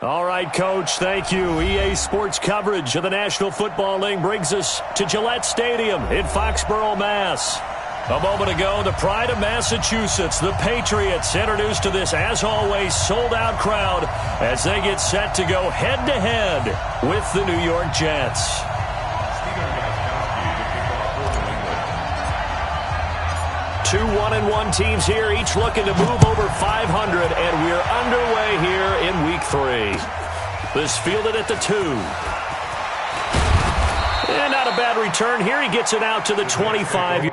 All right, Coach, thank you. EA Sports coverage of the National Football League brings us to Gillette Stadium in Foxborough, Mass. A moment ago, the pride of Massachusetts, the Patriots, introduced to this, as always, sold-out crowd as they get set to go head-to-head with the New York Jets. Two 1-1 teams here, each looking to move over 500, and we're underway here in Week 3. This fielded at the 2. And not a bad return here. He gets it out to the 25.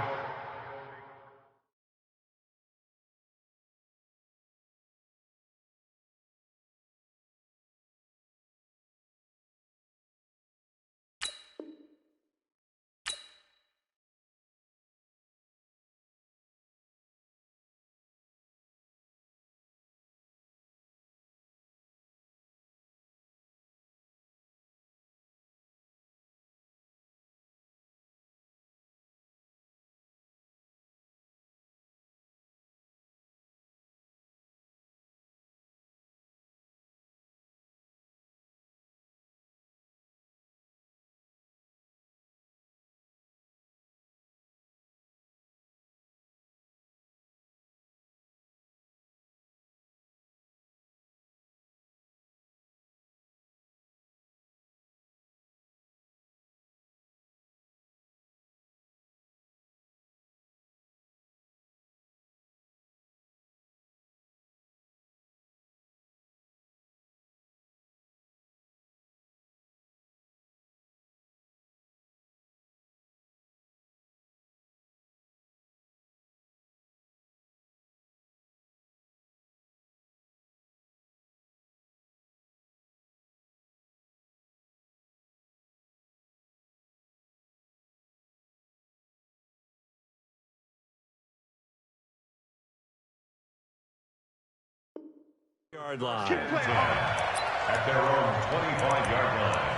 Yard line. At their own 25-yard line.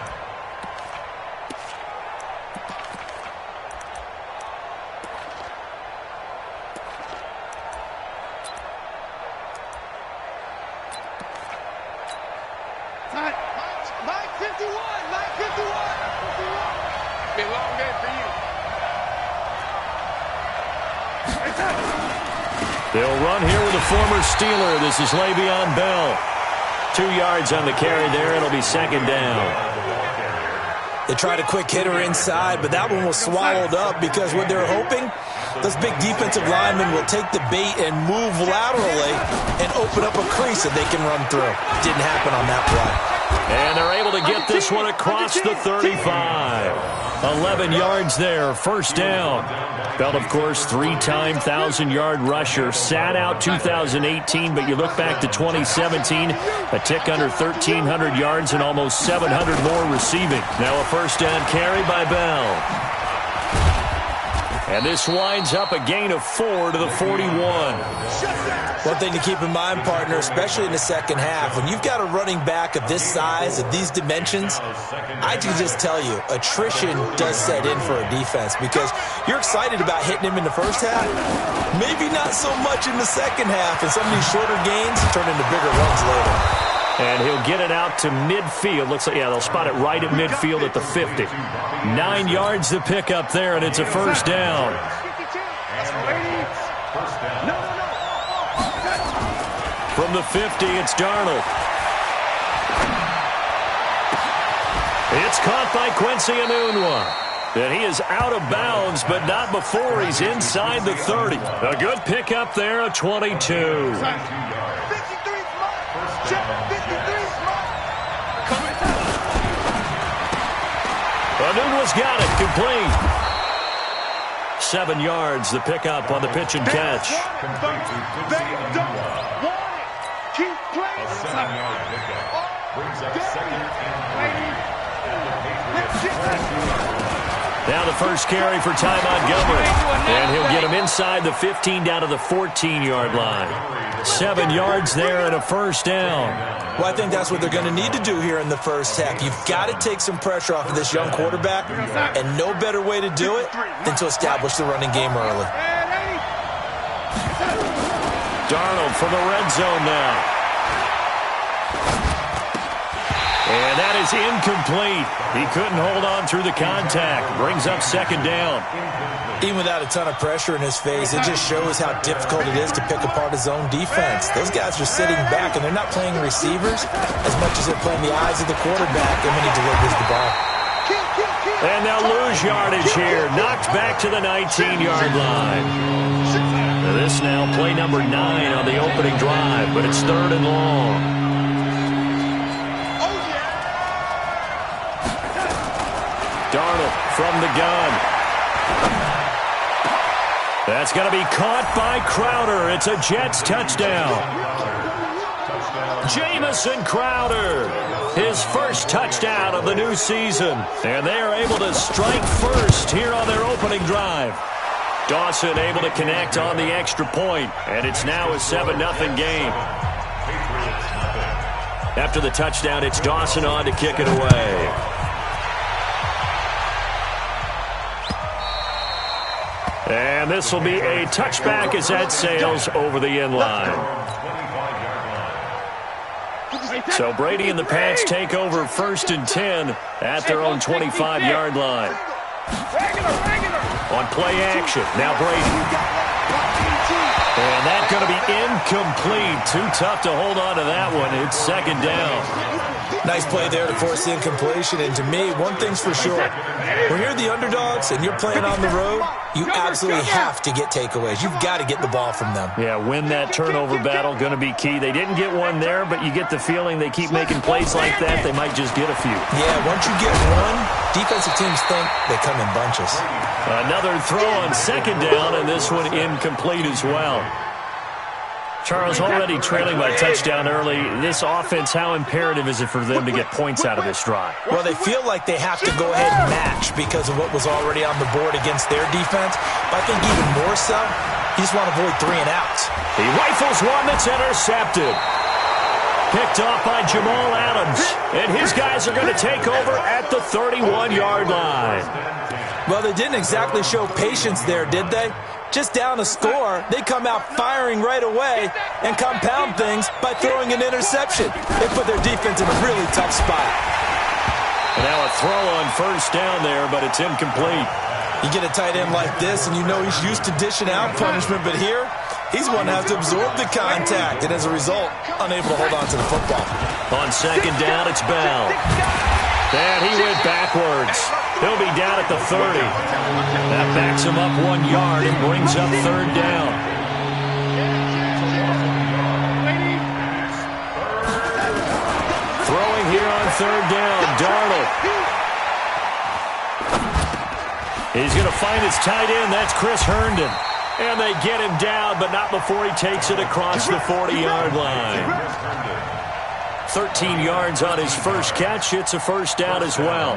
Mike 51. Be a long day for you. They'll run here with a former Steeler. This is Le'Veon Bell. 2 yards on the carry there. It'll be second down. They tried a quick hitter inside, but that one was swallowed up because what they're hoping, those big defensive linemen will take the bait and move laterally and open up a crease that they can run through. Didn't happen on that play. And they're able to get this one across the 35. 11 yards there, first down. Bell, of course, 3-time 1,000-yard rusher. Sat out 2018, but you look back to 2017, a tick under 1,300 yards and almost 700 more receiving. Now a first down carry by Bell. And this winds up a gain of 4 to the 41. One thing to keep in mind, partner, especially in the second half, when you've got a running back of this size, of these dimensions, I can just tell you, attrition does set in for a defense because you're excited about hitting him in the first half, maybe not so much in the second half, and some of these shorter gains turn into bigger runs later. And he'll get it out to midfield. Looks like, yeah, they'll spot it right at midfield at the 50. 9 yards to pick up there, and it's a first down. From the 50, it's Darnold. It's caught by Quincy Enunwa. And he is out of bounds, but not before he's inside the 30. A good pickup there, a 22. Enunwa's got it, complete. 7 yards, the pickup on the pitch and catch. Keep playing. A 7-yard pickup brings up second and 3. Now the first carry for Ty Montgomery. And he'll get him inside the 15 down to the 14-yard line. 7 yards there and a first down. Well, I think that's what they're going to need to do here in the first half. You've got to take some pressure off of this young quarterback, and no better way to do it than to establish the running game early. Darnold from the red zone now. And that is incomplete. He couldn't hold on through the contact. Brings up second down. Even without a ton of pressure in his face, it just shows how difficult it is to pick apart his own defense. Those guys are sitting back, and they're not playing receivers as much as they're playing the eyes of the quarterback and when he delivers the ball. And they'll lose yardage here. Knocked back to the 19-yard line. This now play number 9 on the opening drive, but it's 3rd and long. Darnold from the gun. That's going to be caught by Crowder. It's a Jets touchdown. Jamison Crowder, his first touchdown of the new season. And they are able to strike first here on their opening drive. Dawson able to connect on the extra point, and it's now a 7-0 game. After the touchdown, it's Dawson on to kick it away. And this will be a touchback as that sails over the end line. So Brady and the Pats take over 1st and 10 at their own 25-yard line. On play action, now Brady. And that's going to be incomplete. Too tough to hold on to that one. It's 2nd down. Nice play there to force the incompletion. And to me, one thing's for sure. When you're the underdogs and you're playing on the road, you absolutely have to get takeaways. You've got to get the ball from them. Yeah, win that turnover battle, going to be key. They didn't get one there, but you get the feeling they keep making plays like that, they might just get a few. Yeah, once you get one, defensive teams think they come in bunches. Another throw on 2nd down, and this one incomplete as well. Charles, already trailing by touchdown early. This offense, how imperative is it for them to get points out of this drive? Well, they feel like they have to go ahead and match because of what was already on the board against their defense. But I think even more so, you just want to avoid 3 and outs. He rifles one that's intercepted. Picked off by Jamal Adams. And his guys are going to take over at the 31-yard line. Well, they didn't exactly show patience there, did they? Just down a score, they come out firing right away and compound things by throwing an interception. They put their defense in a really tough spot. And now a throw on 1st down there, but it's incomplete. You get a tight end like this, and you know he's used to dishing out punishment, but here, he's one that has to absorb the contact, and as a result, unable to hold on to the football. On 2nd down, it's Bell. And he went backwards. He'll be down at the 30. That backs him up 1 yard and brings up 3rd down. Throwing here on 3rd down, Darnold. He's going to find his tight end. That's Chris Herndon. And they get him down, but not before he takes it across the 40-yard line. 13 yards on his first catch. It's a 1st down as well.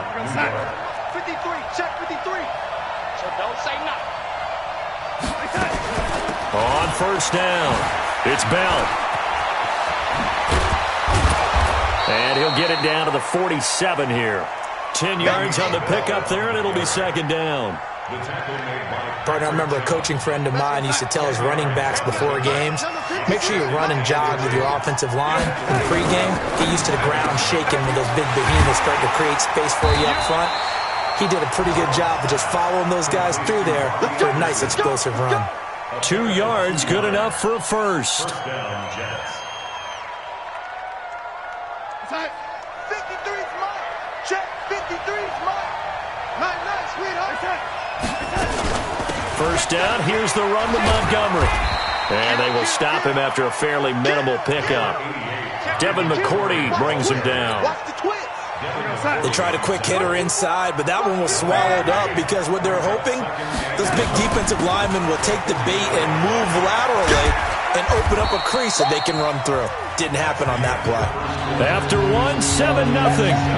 53, check 53. So don't say nothing. On 1st down, it's Bell. And he'll get it down to the 47 here. 10 yards on the pickup there, and it'll be 2nd down. Partner, I remember a coaching friend of mine used to tell his running backs before games, make sure you run and jog with your offensive line in pregame. Get used to the ground shaking when those big behemoths start to create space for you up front. He did a pretty good job of just following those guys through there for a nice explosive run. 2 yards, good enough for a first. 53's mine. Check 53's mine. Nice, sweetheart. 1st down, here's the run to Montgomery. And they will stop him after a fairly minimal pickup. Devin McCourty brings him down. They tried a quick hitter inside, but that one was swallowed up because what they're hoping, those big defensive linemen will take the bait and move laterally and open up a crease that they can run through. Didn't happen on that play. After 7-0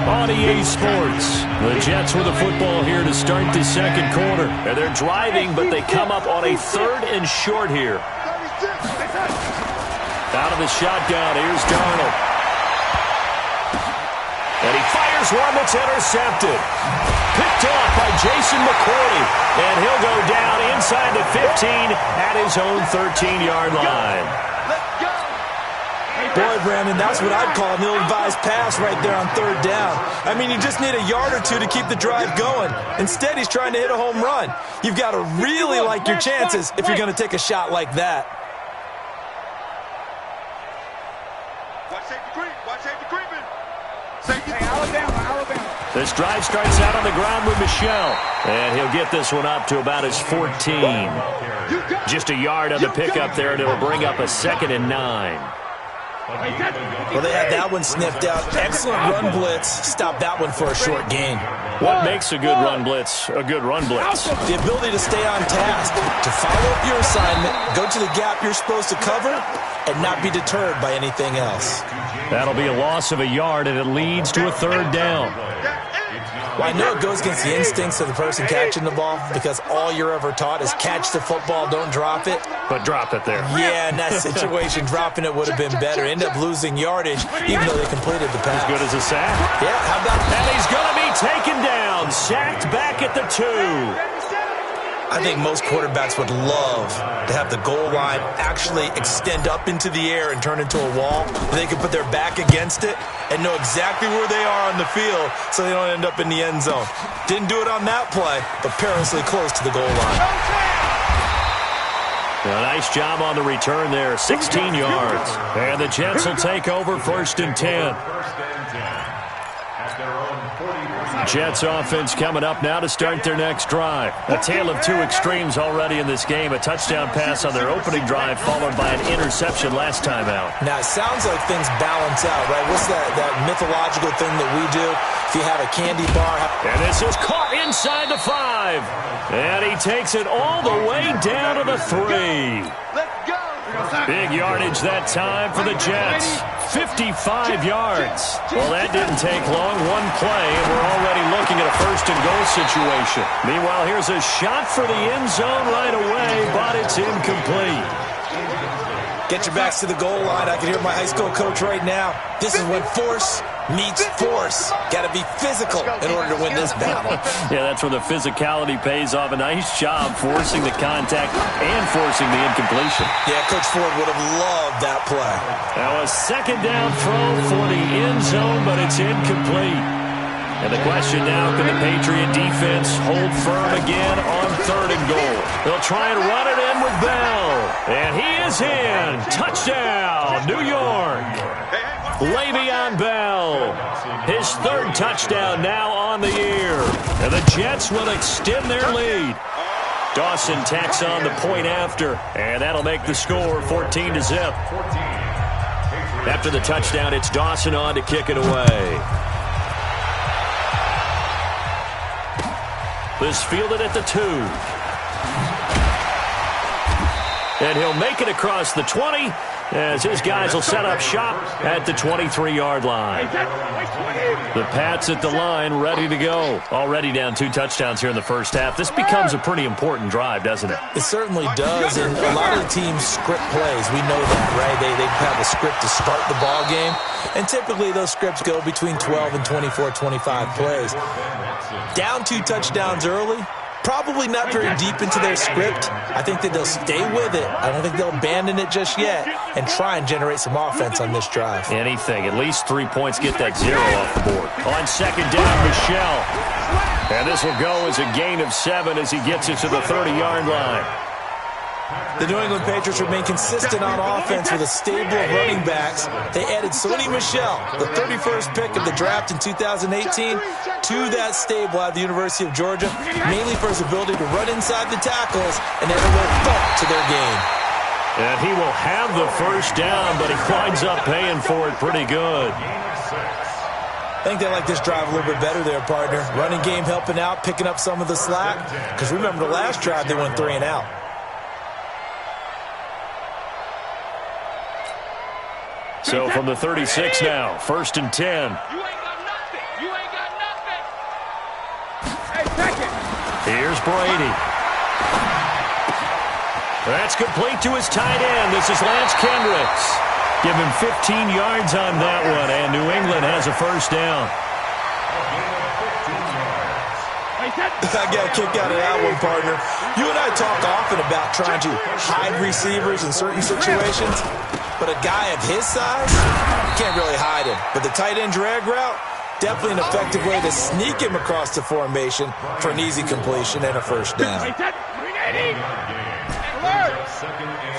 on EA Sports. The Jets with the football here to start the 2nd quarter. And they're driving, but they come up on a 3rd and short here. Out of the shotgun, here's Darnold. And he fires one that's intercepted. Picked off by Jason McCourty. And he'll go down inside the 15 at his own 13-yard line. Boy, Brandon, that's what I'd call an ill-advised pass right there on third down. I mean, you just need a yard or two to keep the drive going. Instead, he's trying to hit a home run. You've got to really like your chances if you're going to take a shot like that. This drive starts out on the ground with Michel, and he'll get this one up to about his 14. Just a yard on the pickup there, and it'll bring up a 2nd and 9. Well, they had that one sniffed out. Excellent run blitz. Stop that one for a short gain. What makes a good run blitz a good run blitz? The ability to stay on task, to follow up your assignment, go to the gap you're supposed to cover, and not be deterred by anything else. That'll be a loss of a yard, and it leads to a 3rd down. Well, I know it goes against the instincts of the person catching the ball because all you're ever taught is catch the football, don't drop it. But drop it there. Yeah, in that situation, dropping it would have been better. End up losing yardage, even though they completed the pass. As good as a sack. Yeah, how about that? And he's going to be taken down, sacked back at the 2. I think most quarterbacks would love to have the goal line actually extend up into the air and turn into a wall. They can put their back against it and know exactly where they are on the field so they don't end up in the end zone. Didn't do it on that play, but perilously close to the goal line. A nice job on the return there, 16 yards. And the Jets will take over 1st and 10. Jets offense coming up now to start their next drive. A tale of two extremes already in this game. A touchdown pass on their opening drive followed by an interception last time out. Now, it sounds like things balance out, right? What's that mythological thing that we do? If you have a candy bar. And this is caught inside the 5. And he takes it all the way down to the 3. Big yardage that time for the Jets. 55 yards. Well, that didn't take long. One play, and we're already looking at a 1st and goal situation. Meanwhile, here's a shot for the end zone right away, but it's incomplete. Get your backs to the goal line. I can hear my high school coach right now. This is when force meets force. Got to be physical in order to win this battle. Yeah, that's where the physicality pays off. A nice job forcing the contact and forcing the incompletion. Yeah, Coach Ford would have loved that play. Now a 2nd down throw for the end zone, but it's incomplete. And the question now, can the Patriot defense hold firm again on 3rd and goal? They'll try and run it in with Bell. And he is in. Touchdown, New York. Le'Veon Bell. His 3rd touchdown now on the year. And the Jets will extend their lead. Dawson tacks on the point after. And that'll make the score 14-0. After the touchdown, it's Dawson on to kick it away. This fielded at the 2. And he'll make it across the 20 as his guys will set up shop at the 23-yard line. The Pats at the line ready to go. Already down 2 touchdowns here in the first half. This becomes a pretty important drive, doesn't it? It certainly does, and a lot of the teams script plays. We know that, right? They have a script to start the ball game, and typically those scripts go between 12 and 24, 25 plays. Down 2 touchdowns early, probably not very deep into their script. I think that they'll stay with it. I don't think they'll abandon it just yet and try and generate some offense on this drive. Anything. At least 3 points. Get that 0 off the board. On 2nd down, Michel. And this will go as a gain of 7 as he gets it to the 30-yard line. The New England Patriots remain consistent on offense with a stable of running backs. They added Sony Michel, the 31st pick of the draft in 2018, to that stable at the University of Georgia, mainly for his ability to run inside the tackles and add a little thump to their game. And he will have the 1st down, but he winds up paying for it pretty good. I think they like this drive a little bit better there, partner. Running game helping out, picking up some of the slack. Because remember the last drive, they went 3 and out. So from the 36 now, 1st and 10. You ain't got nothing. You ain't got nothing. Hey, take it. Here's Brady. That's complete to his tight end. This is Lance Kendricks. Give him 15 yards on that one, and New England has a 1st down. I got a kick out of that one, partner. You and I talk often about trying to hide receivers in certain situations, but a guy of his size, you can't really hide him. But the tight end drag route, definitely an effective way to sneak him across the formation for an easy completion and a first down. Alert!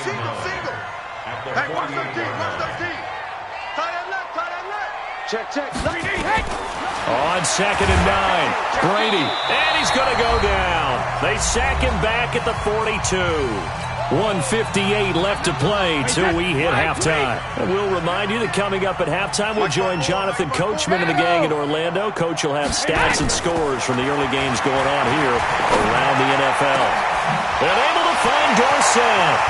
Single. Hey, watch those team. Tight end left. Check. On 2nd and 9, Brady, and he's going to go down. They sack him back at the 42. 1:58 left to play till we hit halftime. And we'll remind you that coming up at halftime, we'll join Jonathan Coachman and the gang in Orlando. Coach will have stats and scores from the early games going on here around the NFL. And able to find Dorsett.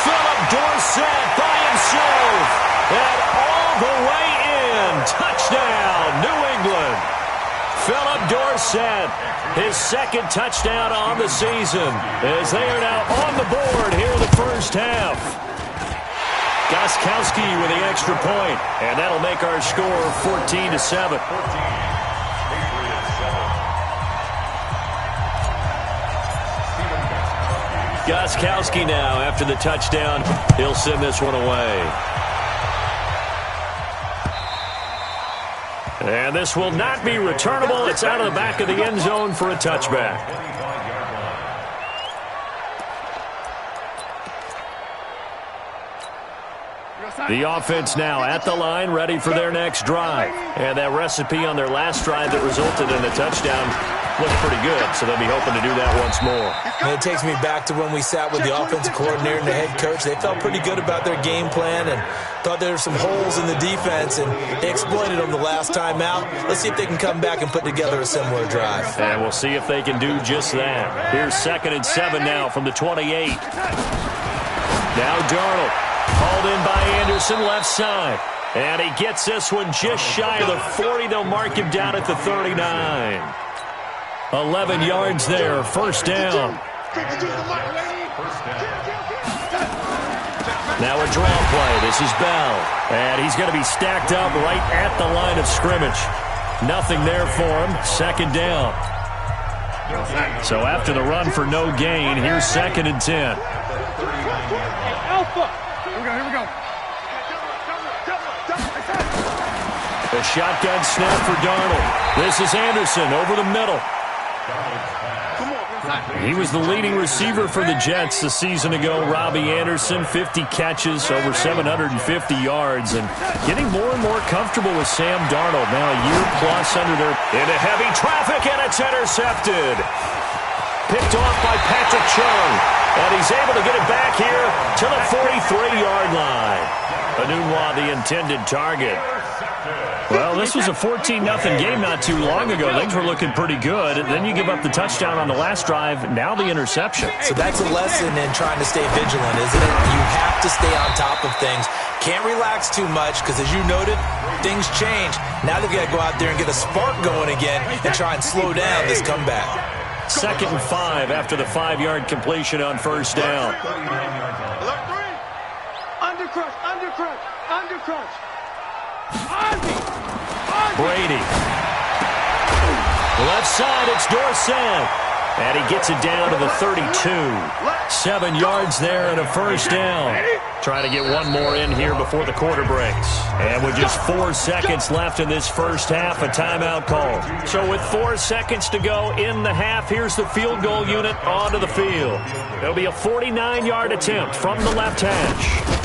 Philip Dorsett by himself. And all the way in. Touchdown, New England. Philip Dorsett, his second touchdown on the season, as they are now on the board here in the first half. Gostkowski with the extra point, and that'll make our score 14-7. Gostkowski now, after the touchdown, he'll send this one away. And this will not be returnable. It's out of the back of the end zone for a touchback. The offense now at the line, ready for their next drive. And that recipe on their last drive that resulted in a touchdown looked pretty good, so they'll be hoping to do that once more. And it takes me back to when we sat with the offensive coordinator and the head coach. They felt pretty good about their game plan and thought there were some holes in the defense, and they exploited them the last time out. Let's see if they can come back and put together a similar drive. And we'll see if they can do just that. Here's 2nd and 7 now from the 28. Now Darnold, called in by Anderson, left side. And he gets this one just shy of the 40. They'll mark him down at the 39. 11 yards there, first down. Now a draw play. This is Bell. And he's going to be stacked up right at the line of scrimmage. Nothing there for him. 2nd down. So after the run for no gain, here's 2nd and 10. Alpha. Here we go. A shotgun snap for Darnold. This is Anderson over the middle. He was the leading receiver for the Jets a season ago. Robbie Anderson, 50 catches, over 750 yards, and getting more and more comfortable with Sam Darnold. Now a year plus under their... Into heavy traffic, and it's intercepted. Picked off by Patrick Chung, and he's able to get it back here to the 43-yard line. Anunwa, the intended target. Well, this was a 14-0 game not too long ago. Things were looking pretty good. Then you give up the touchdown on the last drive. Now the interception. So that's a lesson in trying to stay vigilant, isn't it? You have to stay on top of things. Can't relax too much because, as you noted, things change. Now they've got to go out there and get a spark going again and try and slow down this comeback. 2nd and 5 after the 5-yard completion on first down. Undercrush. Brady. Left side, it's Dorsett. And he gets it down to the 32. 7 yards there and a first down. Trying to get one more in here before the quarter breaks. And with just 4 seconds left in this first half, a timeout call. So with 4 seconds to go in the half, here's the field goal unit onto the field. It'll be a 49-yard attempt from the left hash.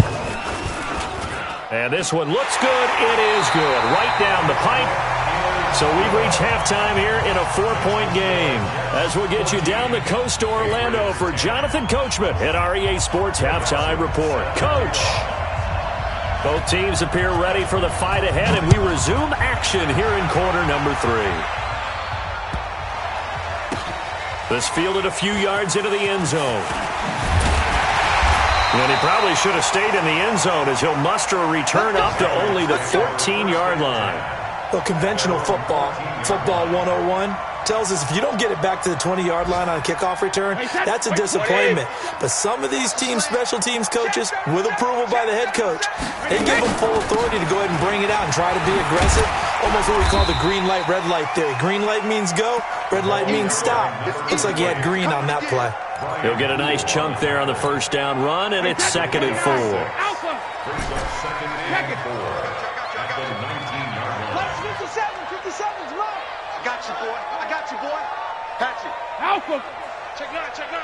And this one looks good. It is good. Right down the pipe. So we've reached halftime here in a 4-point game. As we'll get you down the coast to Orlando for Jonathan Coachman at our EA Sports Halftime Report. Coach! Both teams appear ready for the fight ahead, and we resume action here in quarter number 3. This fielded a few yards into the end zone. And he probably should have stayed in the end zone as he'll muster a return up to only the 14-yard line. Well, conventional football 101, tells us if you don't get it back to the 20-yard line on a kickoff return, that's a disappointment. But some of these special teams coaches, with approval by the head coach, they give them full authority to go ahead and bring it out and try to be aggressive. Almost what we call the green light, red light theory. Green light means go, red light means stop. Looks like he had green on that play. He'll get a nice chunk there on the first down run, and it's 2nd and 4. Check nine.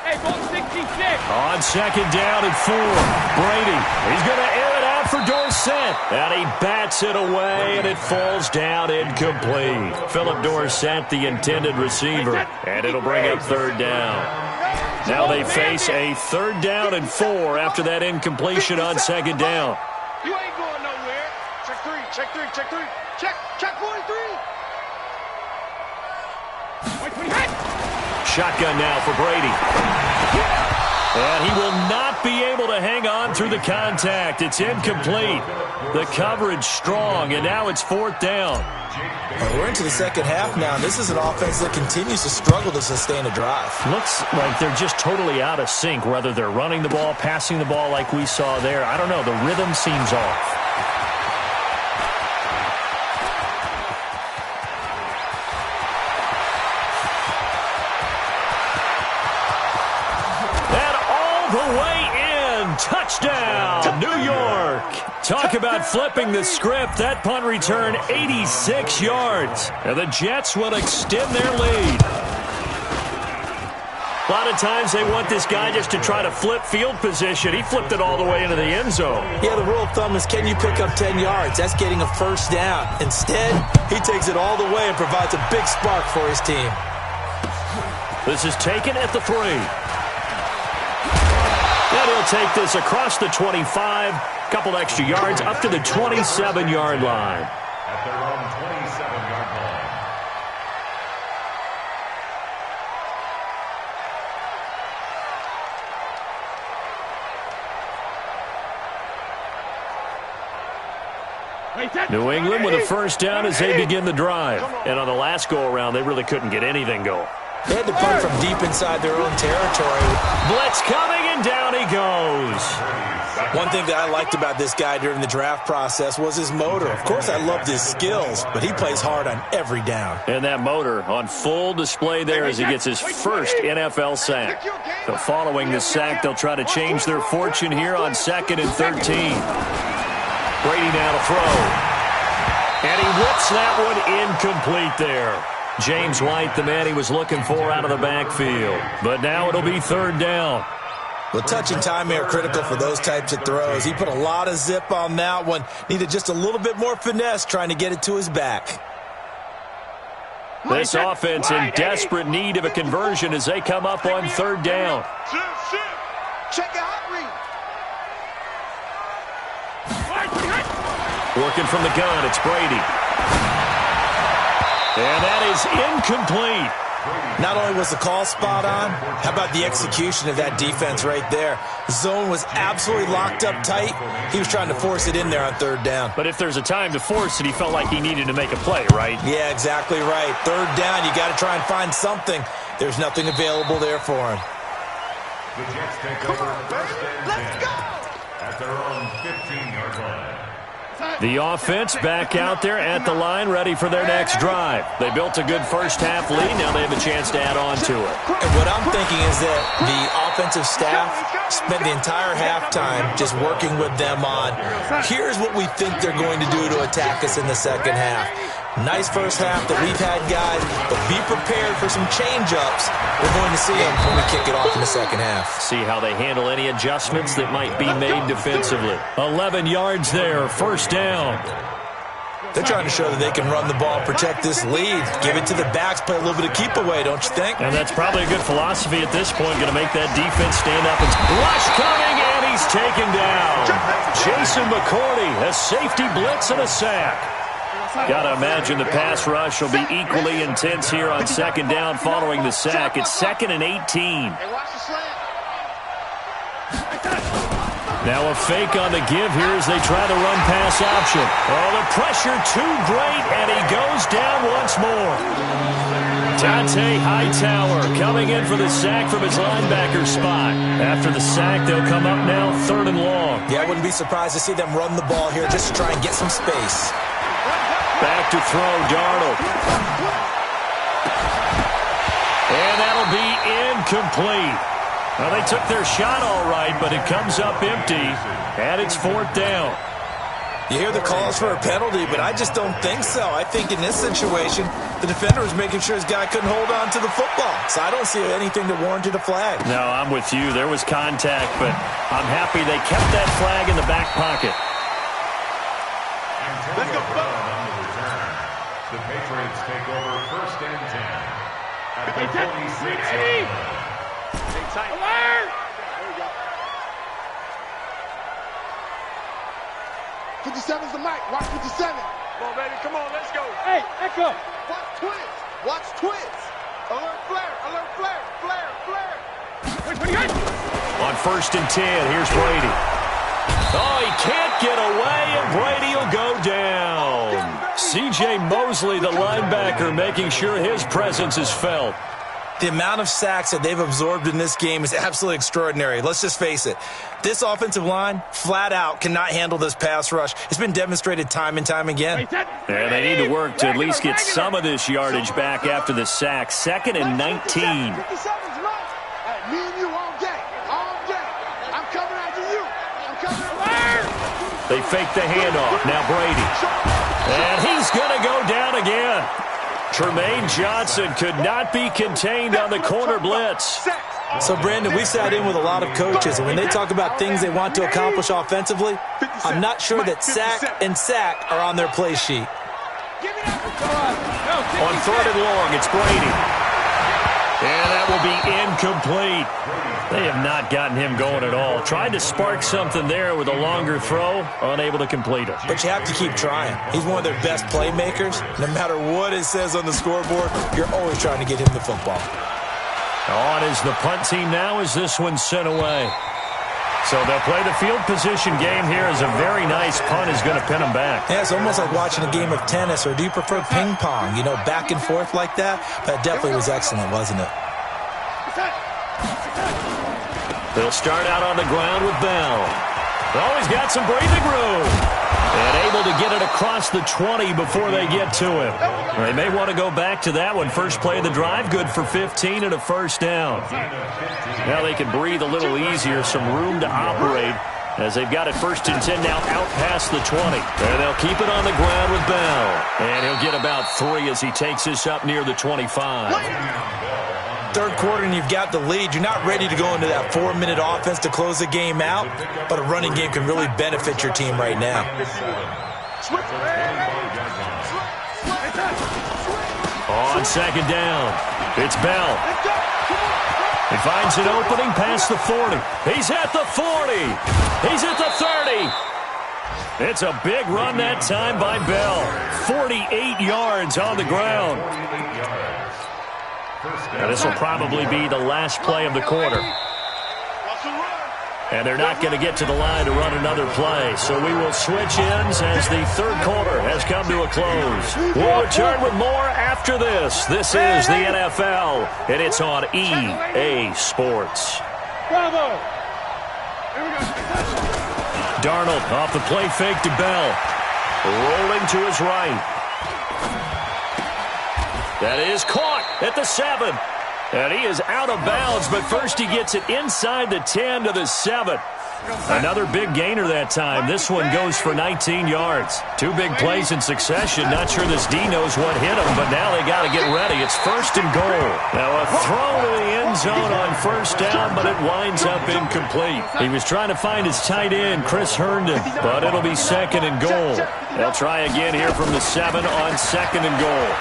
Hey, ball 66. On 2nd down and 4. Brady, he's going to air it out for Dorsett. And he bats it away, and it falls down incomplete. Philip Dorsett, the intended receiver. And it'll bring up 3rd down. Now they face a 3rd down and 4 after that incompletion on 2nd down. You ain't going nowhere. Check three. Check 43. Shotgun now for Brady. And he will not be able to hang on through the contact. It's incomplete. The coverage strong, and now it's 4th down. We're into the second half now. This is an offense that continues to struggle to sustain a drive. Looks like they're just totally out of sync, whether they're running the ball, passing the ball like we saw there. I don't know. The rhythm seems off. Touchdown, New York. Talk about flipping the script. That punt return, 86 yards. And the Jets will extend their lead. A lot of times they want this guy just to try to flip field position. He flipped it all the way into the end zone. Yeah, the rule of thumb is, can you pick up 10 yards? That's getting a first down. Instead, he takes it all the way and provides a big spark for his team. This is taken at the 3. And he'll take this across the 25, couple extra yards, up to the 27-yard line. At their own 27-yard line. New England with a first down as they begin the drive. And on the last go-around, they really couldn't get anything going. They had to punt from deep inside their own territory. Blitz coming, and down he goes. One thing that I liked about this guy during the draft process was his motor. Of course, I loved his skills, but he plays hard on every down. And that motor on full display there as he gets his first NFL sack. So following the sack, they'll try to change their fortune here on 2nd and 13. Brady now to throw. And he whips that one incomplete there. James White, the man he was looking for out of the backfield. But now it'll be 3rd down. Well, touch and timing are critical for those types of throws. He put a lot of zip on that one. Needed just a little bit more finesse trying to get it to his back. This offense in desperate need of a conversion as they come up on 3rd down. Check out read. Working from the gun, it's Brady. And that is incomplete. Not only was the call spot on, how about the execution of that defense right there? Zone was absolutely locked up tight. He was trying to force it in there on 3rd down. But if there's a time to force it, he felt like he needed to make a play, right? Yeah, exactly right. 3rd down, you got to try and find something. There's nothing available there for him. The Jets take over 1st and 10 at their own 15-yard line. The offense back out there at the line, ready for their next drive. They built a good first half lead. Now they have a chance to add on to it. And what I'm thinking is that the offensive staff spent the entire halftime just working with them on, here's what we think they're going to do to attack us in the second half. Nice first half that we've had, guys, but be prepared for some change-ups. We're going to see them when we kick it off in the second half. See how they handle any adjustments that might be made defensively. 11 yards there, 1st down. They're trying to show that they can run the ball, protect this lead, give it to the backs, play a little bit of keep away, don't you think? And that's probably a good philosophy at this point, going to make that defense stand up. It's rush coming, and he's taken down. Jason McCourty, a safety blitz and a sack. Got to imagine the pass rush will be equally intense here on 2nd down following the sack. It's 2nd and 18. Now a fake on the give here as they try the run-pass option. Oh, the pressure too great, and he goes down once more. Dante Hightower coming in for the sack from his linebacker spot. After the sack, they'll come up now 3rd and long. Yeah, I wouldn't be surprised to see them run the ball here just to try and get some space. Back to throw, Darnold. And that'll be incomplete. Well, they took their shot all right, but it comes up empty, and it's 4th down. You hear the calls for a penalty, but I just don't think so. I think in this situation, the defender was making sure his guy couldn't hold on to the football. So I don't see anything that warranted a flag. No, I'm with you. There was contact, but I'm happy they kept that flag in the back pocket. Let's go, the Patriots take over 1st and 10. At the 46. Alert! 57's the mic. Watch 57. Come on, baby. Come on, let's go. Hey, Echo. Watch twins. Watch twins. Alert flare. Alert flare. Flare. Flare. On 1st and 10, here's Brady. Oh, he can't get away, and Brady will go down. C.J. Mosley, the linebacker, making sure his presence is felt. The amount of sacks that they've absorbed in this game is absolutely extraordinary. Let's just face it. This offensive line, flat out, cannot handle this pass rush. It's been demonstrated time and time again. Yeah, they need to work to at least get some of this yardage back after the sack. 2nd and 19. 57's right. Hey, me and you all day. All day. I'm coming after you. I'm coming after you. They fake the handoff. Now Brady. And he's going to go down again. Tremaine Johnson could not be contained on the corner blitz. So, Brandon, we sat in with a lot of coaches, and when they talk about things they want to accomplish offensively, I'm not sure that sack and sack are on their play sheet. On 3rd and long, it's Brady. And that will be incomplete. They have not gotten him going at all. Tried to spark something there with a longer throw, unable to complete it. But you have to keep trying. He's one of their best playmakers. No matter what it says on the scoreboard, you're always trying to get him the football. On is the punt team now as this one's sent away. So they'll play the field position game here as a very nice punt is going to pin them back. Yeah, it's almost like watching a game of tennis, or do you prefer ping pong? You know, back and forth like that? That definitely was excellent, wasn't it? They'll start out on the ground with Bell. Oh, he's got some breathing room. And able to get it across the 20 before they get to him. They may want to go back to that one. First play of the drive, good for 15 and a 1st down. Now they can breathe a little easier, some room to operate as they've got it 1st and 10 now out past the 20. And they'll keep it on the ground with Bell. And he'll get about 3 as he takes this up near the 25. 3rd quarter and you've got the lead. You're not ready to go into that 4-minute offense to close the game out, but a running game can really benefit your team right now. On 2nd down, it's Bell. He finds an opening past the 40. He's at the 40. He's at the 30. It's a big run that time by Bell. 48 yards on the ground. Now this will probably be the last play of the quarter. And they're not going to get to the line to run another play. So we will switch ends as the 3rd quarter has come to a close. We'll return with more after this. This is the NFL, and it's on EA Sports. Darnold off the play fake to Bell. Rolling to his right. That is caught at the 7. And he is out of bounds, but first he gets it inside the 10 to the 7. Another big gainer that time. This one goes for 19 yards. 2 big plays in succession. Not sure this D knows what hit him, but now they got to get ready. It's 1st and goal. Now a throw to the end zone on 1st down, but it winds up incomplete. He was trying to find his tight end, Chris Herndon, but it'll be 2nd and goal. They'll try again here from the 7 on 2nd and goal.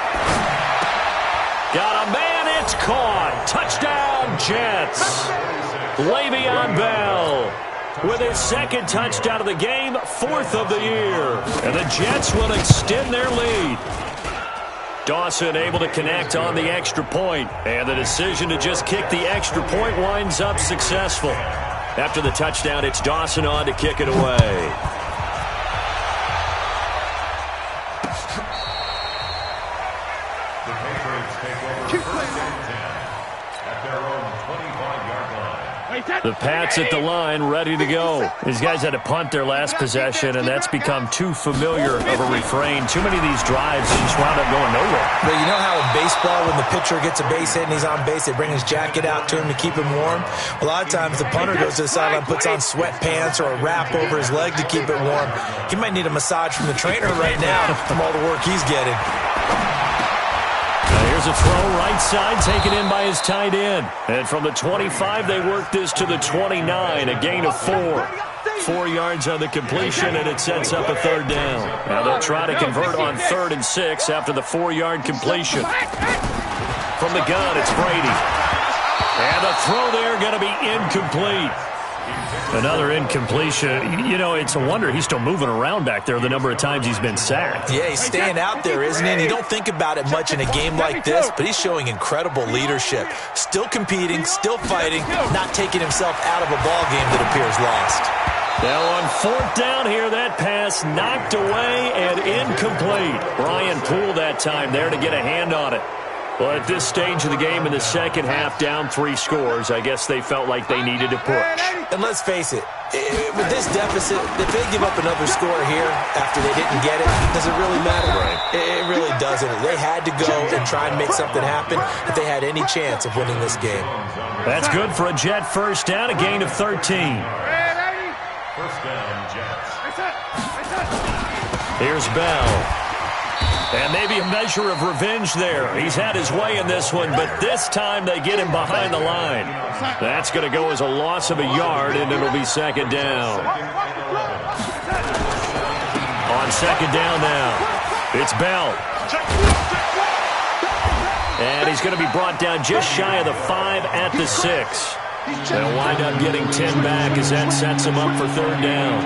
Got a man, it's caught. Touchdown, Jets. Le'Veon Bell with his 2nd touchdown of the game, 4th of the year. And the Jets will extend their lead. Dawson able to connect on the extra point. And the decision to just kick the extra point winds up successful. After the touchdown, it's Dawson on to kick it away. The Patriots take over first and 10 at their own 25-yard line. The Pats at the line, ready to go. These guys had to punt their last possession, and that's become too familiar of a refrain. Too many of these drives just wound up going nowhere. But you know how in baseball, when the pitcher gets a base hit and he's on base, they bring his jacket out to him to keep him warm? A lot of times the punter goes to the sideline, puts on sweatpants or a wrap over his leg to keep it warm. He might need a massage from the trainer right now from all the work he's getting. Here's a throw right side, taken in by his tight end. And from the 25, they work this to the 29, a gain of 4. 4 yards on the completion, and it sets up a third down. Now they'll try to convert on 3rd and 6 after the 4-yard completion. From the gun, it's Brady. And the throw there going to be incomplete. Another incompletion. You know, it's a wonder he's still moving around back there the number of times he's been sacked. Yeah, he's staying out there, isn't he? And you don't think about it much in a game like this, but he's showing incredible leadership. Still competing, still fighting, not taking himself out of a ball game that appears lost. Now on 4th down here, that pass knocked away and incomplete. Brian Poole that time there to get a hand on it. Well, at this stage of the game in the second half, down 3 scores, I guess they felt like they needed to push. And let's face it, with this deficit, if they give up another score here after they didn't get it, does it really matter? Right. It really doesn't. They had to go and try and make something happen if they had any chance of winning this game. That's good for a Jet first down, a gain of 13. First down, Jets. Here's Bell. And maybe a measure of revenge there. He's had his way in this one, but this time they get him behind the line. That's going to go as a loss of a yard, and it'll be second down. On second down now, it's Bell. And he's going to be brought down just shy of the 5 at the 6. They'll wind up getting 10 back as that sets him up for third down.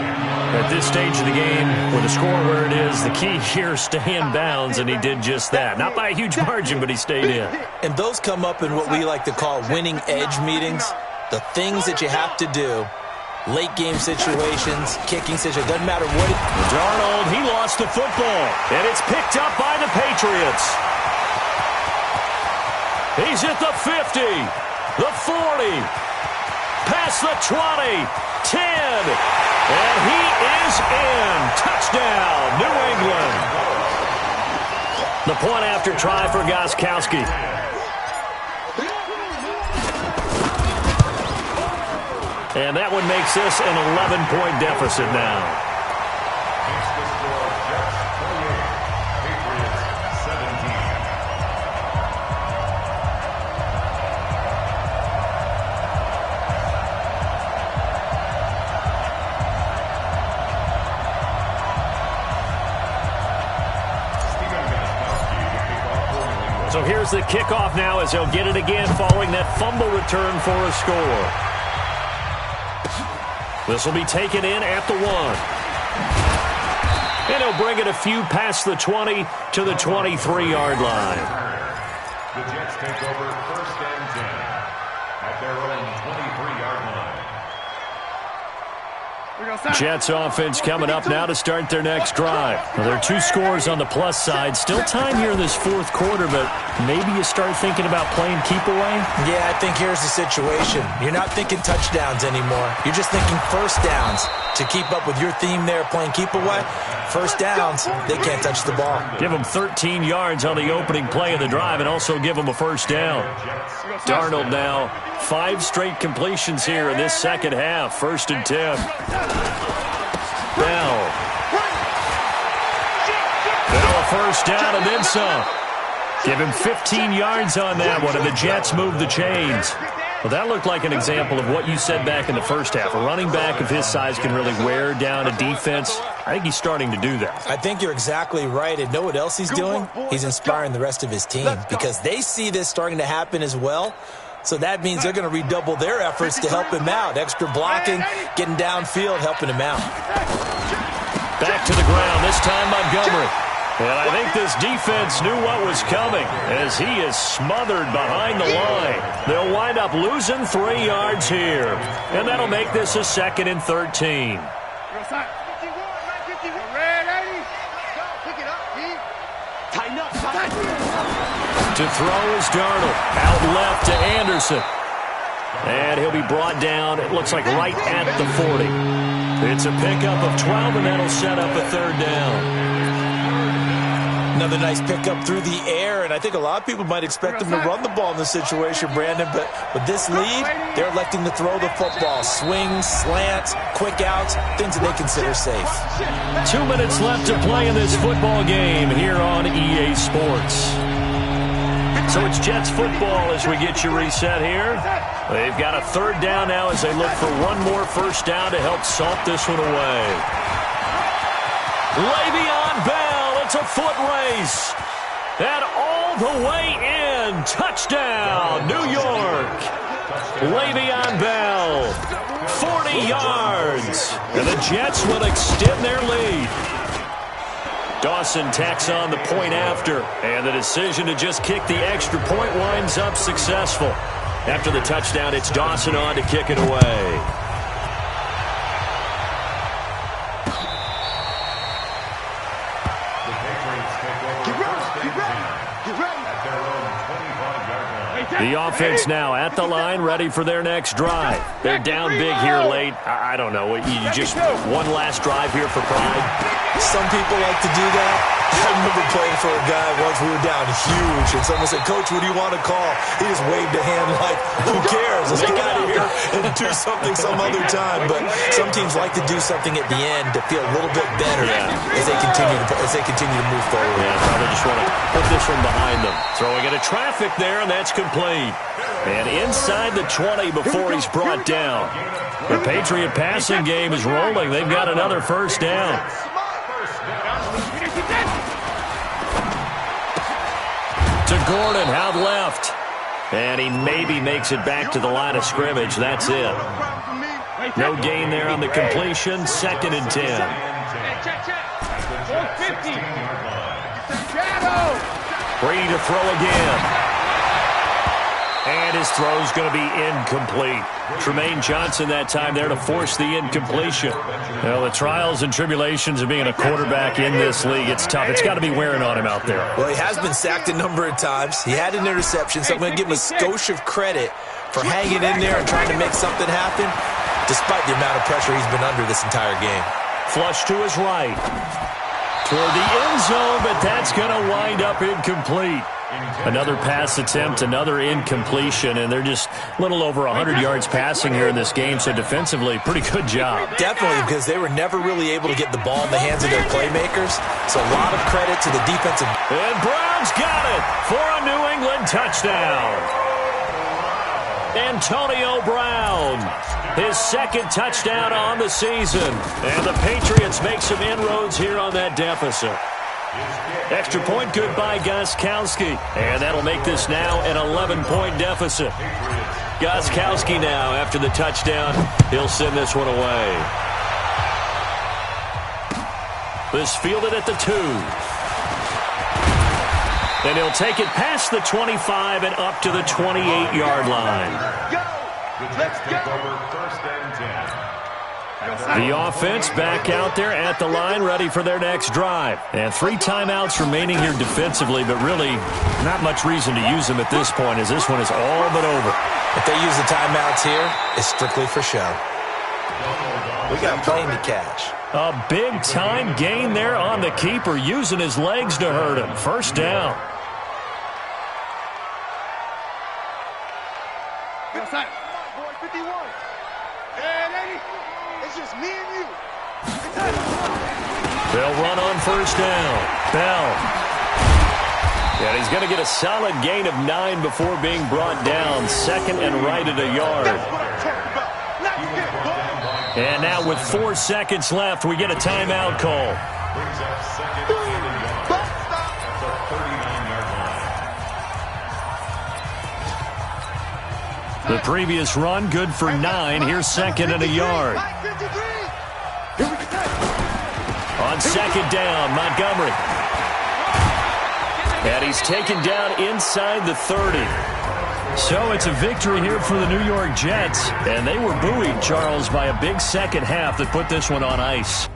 At this stage of the game, with the score where it is, the key here is stay in bounds, and he did just that. Not by a huge margin, but he stayed in. And those come up in what we like to call winning edge meetings. The things that you have to do, late game situations, kicking situations, doesn't matter what it... Darnold, he lost the football, and it's picked up by the Patriots. He's at the 50, the 40, past the 20, 10, and he is in. Touchdown, New England. The point after try for Gostkowski. And that one makes this an 11-point deficit now. Makes the score Jets 28, Patriots 17. So here's the kickoff now as they'll get it again following that fumble return for a score. This will be taken in at the 1. And he'll bring it a few past the 20 to the 23-yard line. The Jets take over first and 10 at their own 23-yard line. Jets offense coming up now to start their next drive. Well, there are 2 scores on the plus side. Still time here in this 4th quarter, but maybe you start thinking about playing keep away? Yeah, I think here's the situation. You're not thinking touchdowns anymore. You're just thinking first downs. To keep up with your theme there, playing keep away, first downs, they can't touch the ball. Give them 13 yards on the opening play of the drive and also give them a first down. Darnold now, 5 straight completions here in this second half. 1st and 10. Bell. Bell a first down and then some. Give him 15 yards on that one, and the Jets move the chains. Well, that looked like an example of what you said back in the first half. A running back of his size can really wear down a defense. I think he's starting to do that. I think you're exactly right. And know what else he's doing? He's inspiring the rest of his team because they see this starting to happen as well. So that means they're going to redouble their efforts to help him out. Extra blocking, getting downfield, helping him out. Back to the ground, this time Montgomery. And I think this defense knew what was coming as he is smothered behind the line. They'll wind up losing 3 yards here. And that'll make this a 2nd and 13. To throw is Darnold. Out left to Anderson. And he'll be brought down, it looks like right at the 40. It's a pickup of 12, and that'll set up a 3rd down. Another nice pickup through the air, and I think a lot of people might expect them to run the ball in this situation, Brandon, but with this lead, they're electing to throw the football. Swings, slants, quick outs, things that they consider safe. 2 minutes left to play in this football game here on EA Sports. So it's Jets football as we get you reset here. They've got a 3rd down now as they look for one more 1st down to help salt this one away. Le'Veon Bell. It's a foot race. And all the way in. Touchdown, New York. Le'Veon Bell. 40 yards. And the Jets will extend their lead. Dawson tacks on the point after. And the decision to just kick the extra point winds up successful. After the touchdown, it's Dawson on to kick it away. The offense now at the line, ready for their next drive. They're down big here late. I don't know. You just one last drive here for pride. Some people like to do that. I remember playing for a guy once. We were down huge, and someone said, "Coach, what do you want to call?" He just waved a hand like, "Who cares? Let's get out of here and do something some other time." But some teams like to do something at the end to feel a little bit better as they continue to move forward. Yeah, probably just want to put this one behind them. Throwing into traffic there, and that's complete. And inside the 20 before he's brought down. The Patriot passing game is rolling. They've got another 1st down. To Gordon, out left. And he maybe makes it back to the line of scrimmage. That's it. No gain there on the completion. 2nd and 10. Brady to throw again. And his throw's going to be incomplete. Tremaine Johnson that time there to force the incompletion. Well, the trials and tribulations of being a quarterback in this league, it's tough. It's got to be wearing on him out there. Well, he has been sacked a number of times. He had an interception, so I'm going to give him a skosh of credit for hanging in there and trying to make something happen, despite the amount of pressure he's been under this entire game. Flush to his right. Toward the end zone, but that's going to wind up incomplete. Another pass attempt, another incompletion, and they're just a little over 100 yards passing here in this game, so defensively, pretty good job. Definitely, because they were never really able to get the ball in the hands of their playmakers, so a lot of credit to the defensive. And Brown's got it for a New England touchdown. Antonio Brown, his 2nd touchdown on the season, and the Patriots make some inroads here on that deficit. Extra point good by Gostkowski. And that'll make this now an 11-point deficit. Gostkowski now, after the touchdown, he'll send this one away. This fielded at the 2. And he'll take it past the 25 and up to the 28-yard line. Let's take over 1st and 10. The offense back out there at the line, ready for their next drive. And 3 timeouts remaining here defensively, but really not much reason to use them at this point, as this one is all but over. If they use the timeouts here, it's strictly for show. We got plenty to catch. A big-time gain there on the keeper, using his legs to hurt him. 1st down. Good side. Come on, boy, 51. Hey, lady. It's just me and you. They'll run on 1st down. Bell. And he's going to get a solid gain of 9 before being brought down. 2nd and right at a yard. And now with 4 seconds left, we get a timeout call. Brings up 2nd and a yard. That's a 39-yard line. The previous run, good for 9. Here's 2nd and a yard. On 2nd down, Montgomery. And he's taken down inside the 30. So it's a victory here for the New York Jets. And they were buoyed, Charles, by a big second half that put this one on ice.